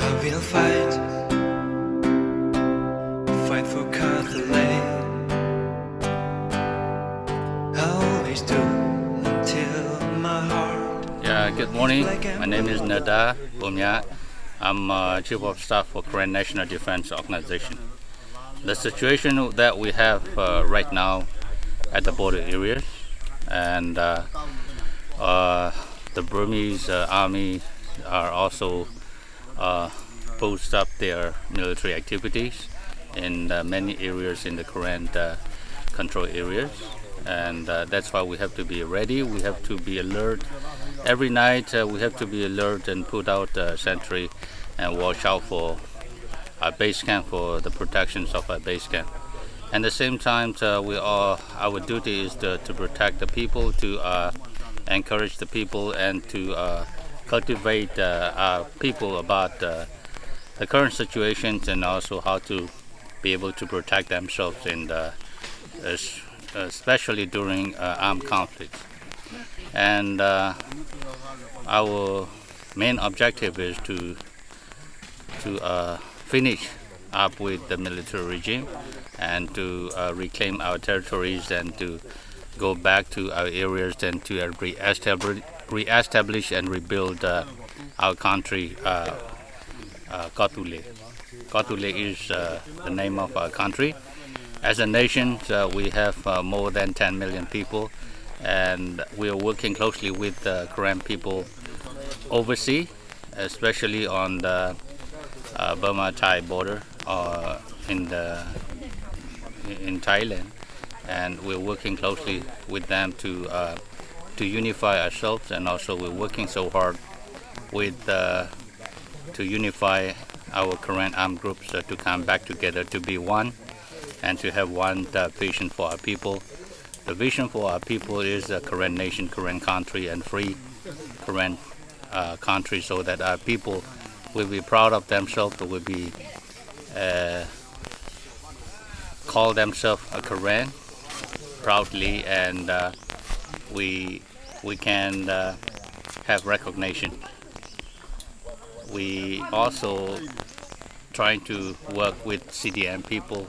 I will fight for Kawthoolei. I'll always do until my heart. Yeah, good morning. My name is Nerdah, Bomya. I'm Chief of Staff for Korean National Defense Organization. The situation that we have right now at the border areas, and the Burmese army are also post up their military activities in many areas in the current control areas, and that's why we have to be ready. We have to be alert every night. We have to be alert and put out sentry and watch out for our base camp, for the protections of our base camp. At the same time, our duty is to protect the people, to encourage the people, and to cultivate our people about the current situations, and also how to be able to protect themselves especially during armed conflicts. And our main objective is to finish up with the military regime and to reclaim our territories and to go back to our areas and to re-establish and rebuild our country, Kawthoolei. Kawthoolei is the name of our country. As a nation, we have more than 10 million people, and we are working closely with the Korean people overseas, especially on the Burma-Thai border in Thailand, and we're working closely with them to unify ourselves, and also we're working so hard to unify our current armed groups to come back together, to be one, and to have one vision for our people. The vision for our people is a Korean nation, Korean country, and free Korean country, so that our people will be proud of themselves, will be call themselves a Korean proudly, and we can have recognition. We also trying to work with CDM people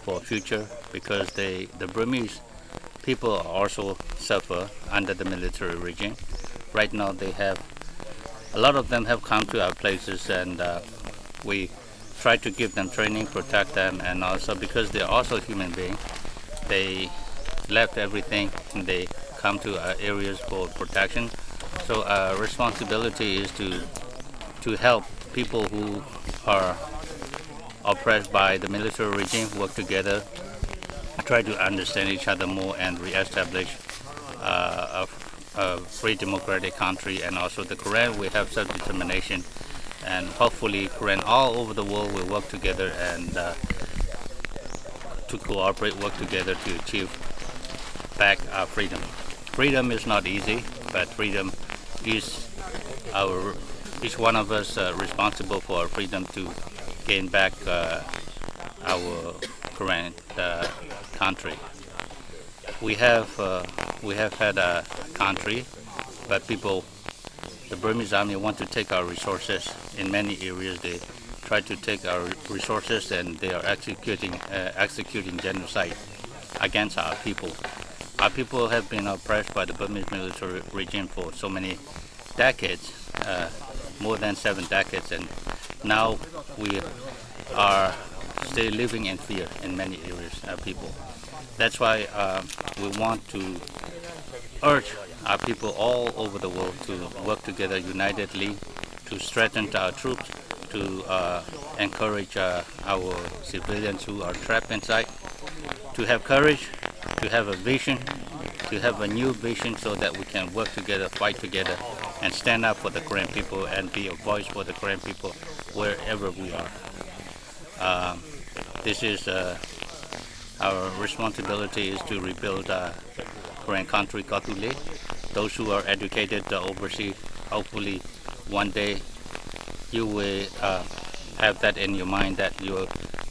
for future, because the Burmese people also suffer under the military regime. Right now a lot of them have come to our places, and we try to give them training, protect them, and also because they're also human beings, they left everything and they come to our areas for protection. So our responsibility is to help people who are oppressed by the military regime work together, try to understand each other more, and re-establish a free democratic country. And also the Korean, we have self-determination, and hopefully Korean all over the world will work together and to cooperate, work together to achieve back our freedom. Freedom is not easy, but freedom is each one of us responsible for our freedom to gain back our current country. We have had a country, but the Burmese army want to take our resources in many areas. They try to take our resources, and they are executing genocide against our people. Our people have been oppressed by the Burmese military regime for so many decades, more than 7 decades, and now we are still living in fear in many areas, our people. That's why we want to urge our people all over the world to work together unitedly, to strengthen our troops, to encourage our civilians who are trapped inside, to have courage, to have a vision, to have a new vision, so that we can work together, fight together, and stand up for the Korean people and be a voice for the Korean people wherever we are. This is our responsibility, is to rebuild Korean country, Kawthoolei. Those who are educated overseas, hopefully one day you will have that in your mind, that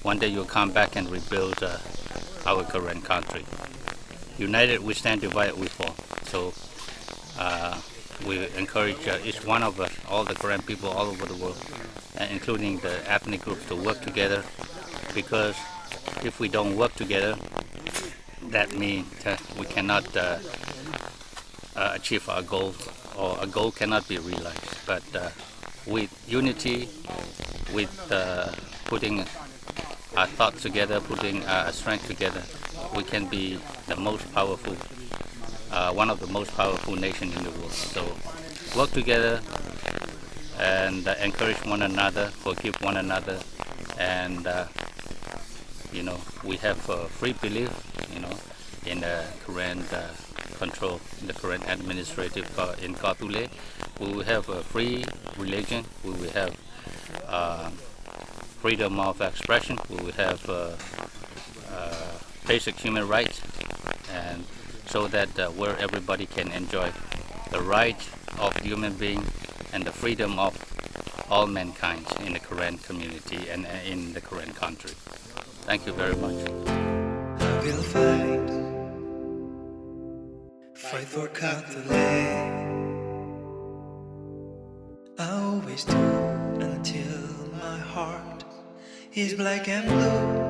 one day you'll come back and rebuild our Korean country. United we stand, divided we fall. So we encourage each one of us, all the Korean people all over the world, including the ethnic groups, to work together, because if we don't work together, that means we cannot achieve our goals, or a goal cannot be realized. But with unity, with putting our thoughts together, putting our strength together, we can be the most powerful, one of the most powerful nations in the world. So work together and encourage one another, forgive one another, and we have free belief, in the current control, in the current administrative in Kawthoolei. We will have a free religion. We will have freedom of expression. We will have basic human rights, and so that where everybody can enjoy the right of human being and the freedom of all mankind in the current community and in the current country. Thank you very much. I will fight for Kawthoolei. I always do until my heart is black and blue.